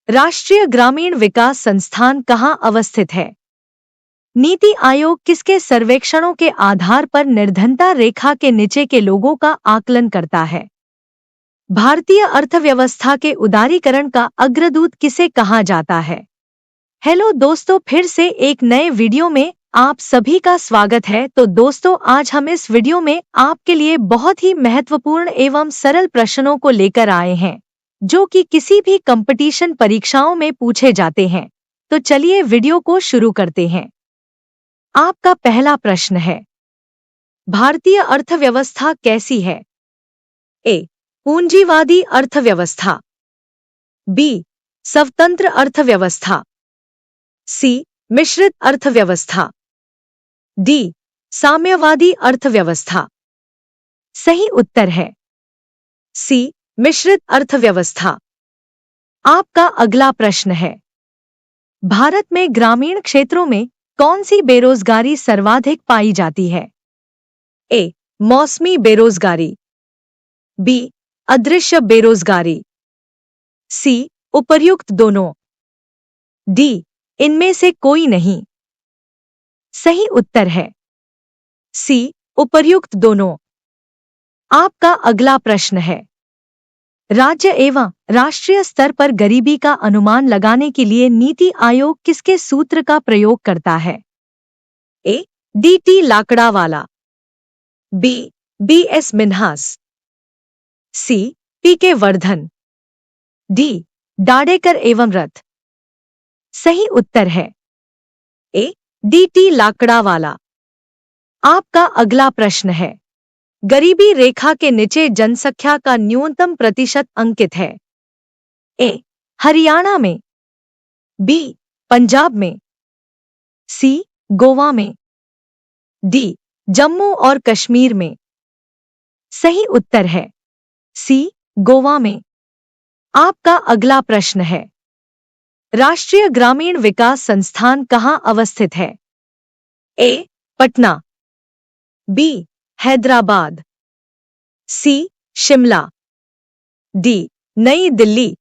राष्ट्रीय ग्रामीण विकास संस्थान कहाँ अवस्थित है? नीति आयोग किसके सर्वेक्षणों के आधार पर निर्धनता रेखा के नीचे के लोगों का आकलन करता है? भारतीय अर्थव्यवस्था के उदारीकरण का अग्रदूत किसे कहा जाता है? हेलो दोस्तों, फिर से एक नए वीडियो में आप सभी का स्वागत है। तो दोस्तों, आज हम इस वीडियो में आपके लिए बहुत ही महत्वपूर्ण एवं सरल प्रश्नों को लेकर आए हैं, जो कि किसी भी कंपटीशन परीक्षाओं में पूछे जाते हैं। तो चलिए वीडियो को शुरू करते हैं। आपका पहला प्रश्न है, भारतीय अर्थव्यवस्था कैसी है? ए. पूंजीवादी अर्थव्यवस्था, बी. स्वतंत्र अर्थव्यवस्था, सी. मिश्रित अर्थव्यवस्था, डी. साम्यवादी अर्थव्यवस्था। सही उत्तर है सी. मिश्रित अर्थव्यवस्था। आपका अगला प्रश्न है, भारत में ग्रामीण क्षेत्रों में कौन सी बेरोजगारी सर्वाधिक पाई जाती है? ए. मौसमी बेरोजगारी, बी. अदृश्य बेरोजगारी, सी. उपर्युक्त दोनों, डी. इनमें से कोई नहीं। सही उत्तर है सी. उपर्युक्त दोनों। आपका अगला प्रश्न है, राज्य एवं राष्ट्रीय स्तर पर गरीबी का अनुमान लगाने के लिए नीति आयोग किसके सूत्र का प्रयोग करता है? ए. डी.टी. लाकड़ावाला, बी. बी.एस. मिन्हास, सी. पी.के. वर्धन, डी. डाडेकर एवं रथ। सही उत्तर है ए. डी.टी. लाकड़ावाला। आपका अगला प्रश्न है, गरीबी रेखा के नीचे जनसंख्या का न्यूनतम प्रतिशत अंकित है? ए. हरियाणा में, बी. पंजाब में, सी. गोवा में, डी. जम्मू और कश्मीर में। सही उत्तर है सी. गोवा में। आपका अगला प्रश्न है, राष्ट्रीय ग्रामीण विकास संस्थान कहाँ अवस्थित है? ए. पटना, बी. हैदराबाद, सी. शिमला, डी. नई दिल्ली।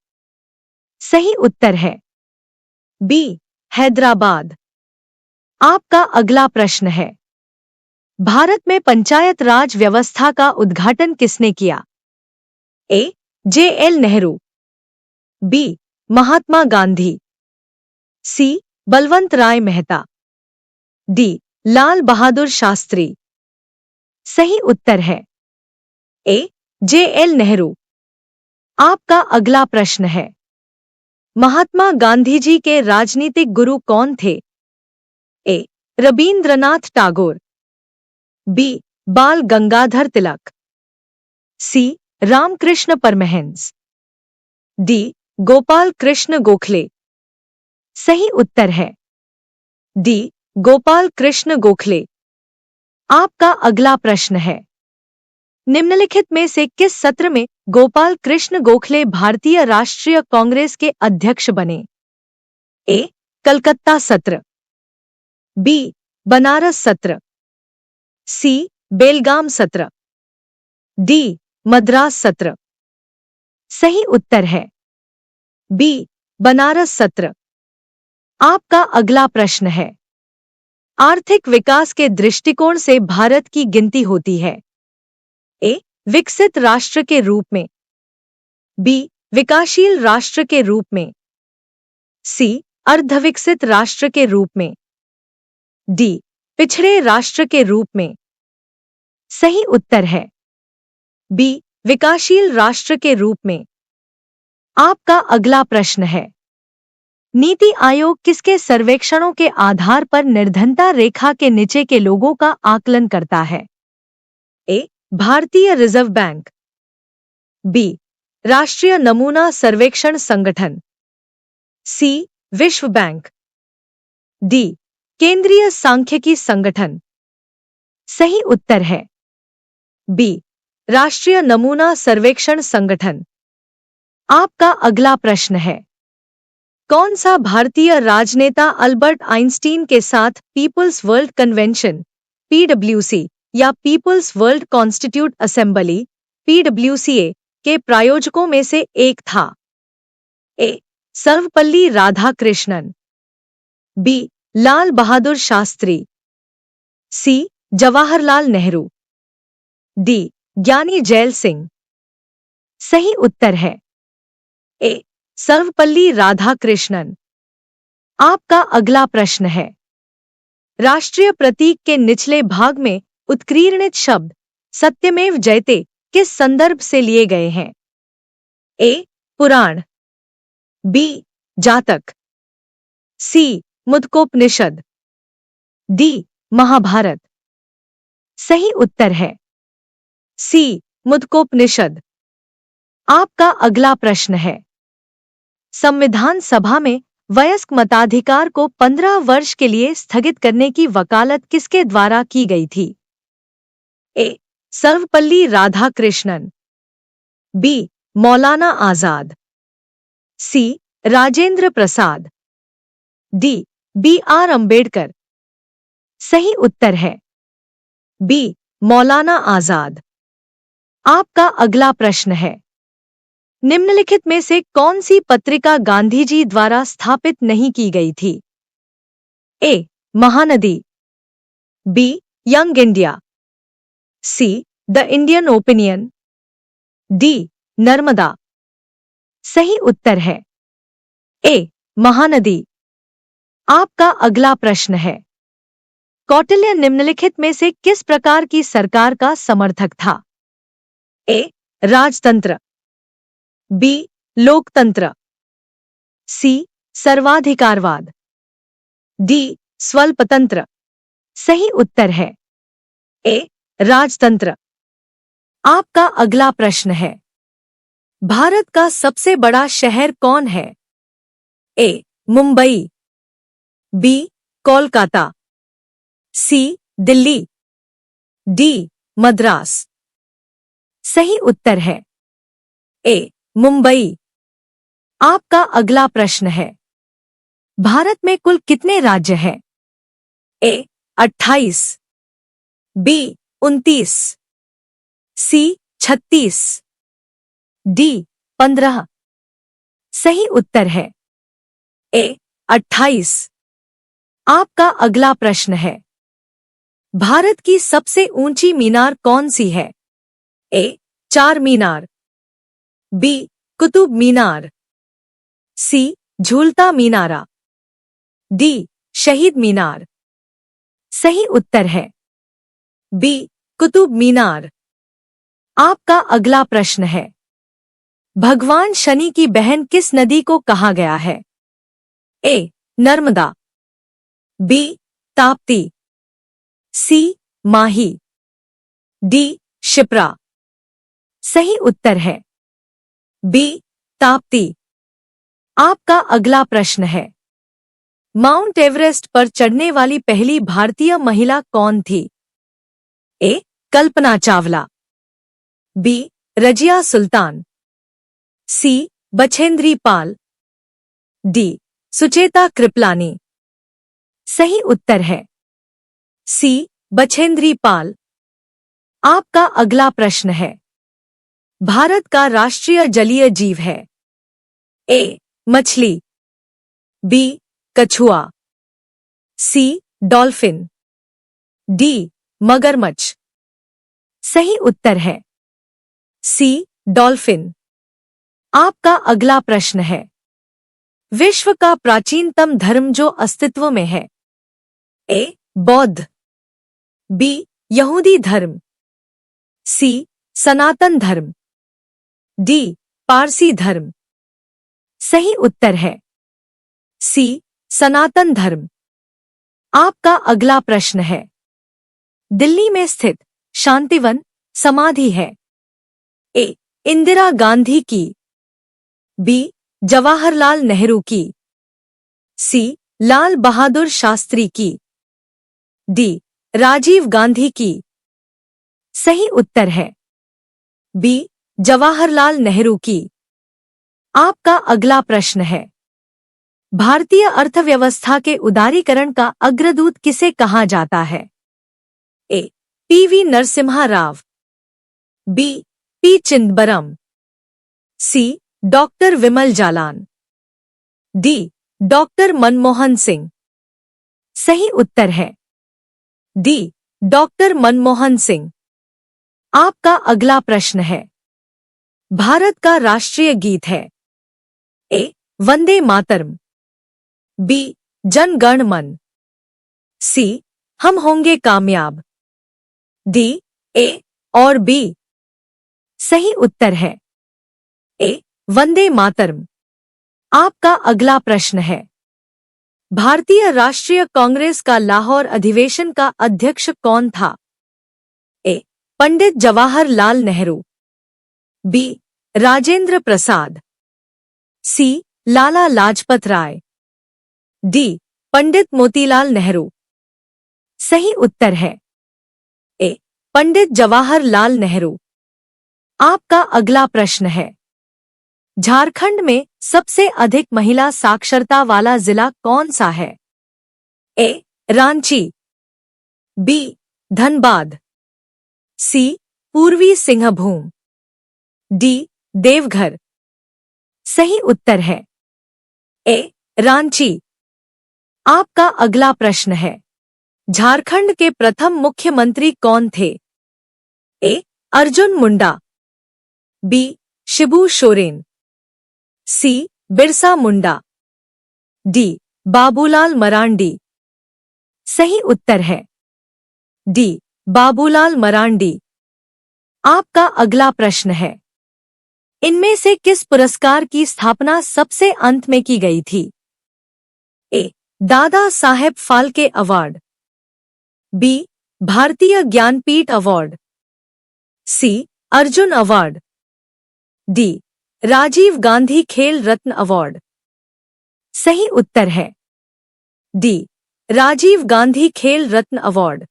सही उत्तर है बी. हैदराबाद। आपका अगला प्रश्न है, भारत में पंचायत राज व्यवस्था का उद्घाटन किसने किया? ए. जे.एल. नेहरू, बी. महात्मा गांधी, सी. बलवंत राय मेहता, डी. लाल बहादुर शास्त्री। सही उत्तर है ए. जे.एल. नेहरू। आपका अगला प्रश्न है, महात्मा गांधी जी के राजनीतिक गुरु कौन थे? ए. रबींद्रनाथ टैगोर, बी. बाल गंगाधर तिलक, सी. रामकृष्ण परमहंस, डी. गोपाल कृष्ण गोखले। सही उत्तर है डी. गोपाल कृष्ण गोखले। आपका अगला प्रश्न है, निम्नलिखित में से किस सत्र में गोपाल कृष्ण गोखले भारतीय राष्ट्रीय कांग्रेस के अध्यक्ष बने? ए. कलकत्ता सत्र, बी. बनारस सत्र, सी. बेलगाम सत्र, डी. मद्रास सत्र। सही उत्तर है बी. बनारस सत्र। आपका अगला प्रश्न है, आर्थिक विकास के दृष्टिकोण से भारत की गिनती होती है? ए. विकसित राष्ट्र के रूप में, बी. विकासशील राष्ट्र के रूप में, सी. अर्धविकसित राष्ट्र के रूप में, डी. पिछड़े राष्ट्र के रूप में। सही उत्तर है बी. विकासशील राष्ट्र के रूप में। आपका अगला प्रश्न है, नीति आयोग किसके सर्वेक्षणों के आधार पर निर्धनता रेखा के नीचे के लोगों का आकलन करता है? ए. भारतीय रिजर्व बैंक, बी. राष्ट्रीय नमूना सर्वेक्षण संगठन, सी. विश्व बैंक, डी. केंद्रीय सांख्यिकी संगठन। सही उत्तर है बी. राष्ट्रीय नमूना सर्वेक्षण संगठन। आपका अगला प्रश्न है, कौन सा भारतीय राजनेता अल्बर्ट आइंस्टीन के साथ पीपल्स वर्ल्ड कन्वेंशन (पीडब्ल्यूसी) या पीपल्स वर्ल्ड कॉन्स्टिट्यूट असेंबली (पीडब्ल्यूसीए) के प्रायोजकों में से एक था? ए. सर्वपल्ली राधाकृष्णन, बी लाल बहादुर शास्त्री, सी जवाहरलाल नेहरू, डी ज्ञानी जैल सिंह। सही उत्तर है ए सर्वपल्ली राधाकृष्णन। आपका अगला प्रश्न है, राष्ट्रीय प्रतीक के निचले भाग में उत्कीर्णित शब्द सत्यमेव जयते किस संदर्भ से लिए गए हैं? ए पुराण, बी जातक, सी मुद्गोपनिषद, डी महाभारत। सही उत्तर है सी मुद्गोपनिषद। आपका अगला प्रश्न है, संविधान सभा में वयस्क मताधिकार को 15 वर्ष के लिए स्थगित करने की वकालत किसके द्वारा की गई थी? ए Sarvepalli Radhakrishnan, B Maulana Azad, C Rajendra Prasad, D B are Ambedkar. सही उत्तर है बी मौलाना आजाद। आपका अगला प्रश्न है, निम्नलिखित में से कौन सी पत्रिका गांधी जी द्वारा स्थापित नहीं की गई थी? A Mahanadi, B young India, C the Indian opinion, D Narmada. सही उत्तर है ए महानदी। आपका अगला प्रश्न है, कौटिल्य निम्नलिखित में से किस प्रकार की सरकार का समर्थक था? ए राजतंत्र, बी लोकतंत्र, सी सर्वाधिकारवाद, डी स्वल्पतंत्र। सही उत्तर है ए राजतंत्र। आपका अगला प्रश्न है, भारत का सबसे बड़ा शहर कौन है? ए मुंबई, बी कोलकाता, सी दिल्ली, डी मद्रास। सही उत्तर है ए मुंबई। आपका अगला प्रश्न है, भारत में कुल कितने राज्य हैं? ए 28, बी 29, सी 36, डी 15। सही उत्तर है ए 28। आपका अगला प्रश्न है, भारत की सबसे ऊंची मीनार कौन सी है? ए चार मीनार, बी कुतुब मीनार, सी झूलता मीनारा, डी शहीद मीनार। सही उत्तर है बी कुतुब मीनार। आपका अगला प्रश्न है, भगवान शनि की बहन किस नदी को कहा गया है? ए नर्मदा, बी ताप्ती, सी माही, डी शिप्रा। सही उत्तर है बी ताप्ती। आपका अगला प्रश्न है, माउंट एवरेस्ट पर चढ़ने वाली पहली भारतीय महिला कौन थी? ए कल्पना चावला, बी रजिया सुल्तान, सी बछेंद्री पाल, डी सुचेता कृपलानी। सही उत्तर है सी बछेंद्री पाल। आपका अगला प्रश्न है, भारत का राष्ट्रीय जलीय जीव है? ए मछली, बी कछुआ, सी डॉल्फिन, डी मगरमच्छ। सही उत्तर है सी डॉल्फिन। आपका अगला प्रश्न है, विश्व का प्राचीनतम धर्म जो अस्तित्व में है? ए बौद्ध, बी यहूदी धर्म, सी सनातन धर्म, डी पारसी धर्म। सही उत्तर है सी सनातन धर्म। आपका अगला प्रश्न है, दिल्ली में स्थित शांतिवन समाधि है? ए इंदिरा गांधी की, बी जवाहरलाल नेहरू की, सी लाल बहादुर शास्त्री की, डी राजीव गांधी की। सही उत्तर है बी जवाहरलाल नेहरू की। आपका अगला प्रश्न है, भारतीय अर्थव्यवस्था के उदारीकरण का अग्रदूत किसे कहा जाता है? A PV Narasimha Rao, B P Chidambaram, C doctor Vimal Jalan, D doctor Manmohan Singh. सही उत्तर है डी डॉक्टर मनमोहन सिंह। आपका अगला प्रश्न है, भारत का राष्ट्रीय गीत है ए वंदे मातरम, बी जन गण मन, सी हम होंगे कामयाब, डी ए और बी। सही उत्तर है ए वंदे मातरम। आपका अगला प्रश्न है, भारतीय राष्ट्रीय कांग्रेस का लाहौर अधिवेशन का अध्यक्ष कौन था? ए पंडित जवाहरलाल नेहरू, बी राजेंद्र प्रसाद, सी लाला लाजपत राय, डी पंडित मोतीलाल नेहरू। सही उत्तर है ए पंडित जवाहरलाल नेहरू। आपका अगला प्रश्न है, झारखंड में सबसे अधिक महिला साक्षरता वाला जिला कौन सा है? ए रांची, बी धनबाद, सी पूर्वी सिंहभूम, डी देवघर। सही उत्तर है ए रांची। आपका अगला प्रश्न है, झारखंड के प्रथम मुख्यमंत्री कौन थे? ए अर्जुन मुंडा, बी शिबू सोरेन, सी बिरसा मुंडा, डी बाबूलाल मरांडी। सही उत्तर है डी बाबूलाल मरांडी। आपका अगला प्रश्न है, इनमें से किस पुरस्कार की स्थापना सबसे अंत में की गई थी? ए दादा साहेब फाल्के अवार्ड, बी भारतीय ज्ञानपीठ अवार्ड, सी अर्जुन अवार्ड, डी राजीव गांधी खेल रत्न अवार्ड। सही उत्तर है डी राजीव गांधी खेल रत्न अवार्ड।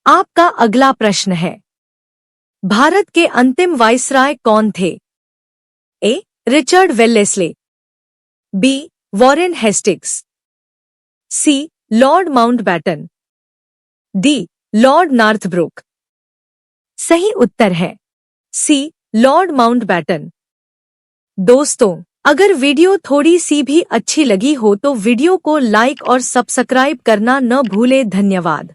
आपका अगला प्रश्न है, भारत के अंतिम वाइसराय कौन थे? A Richard Wellesley, B Warren Hastings, C lord Mountbatten, D lord Northbrook. सही उत्तर है सी लॉर्ड माउंटबैटन। दोस्तों, अगर वीडियो थोड़ी सी भी अच्छी लगी हो तो वीडियो को लाइक और सब्सक्राइब करना न भूलें। धन्यवाद।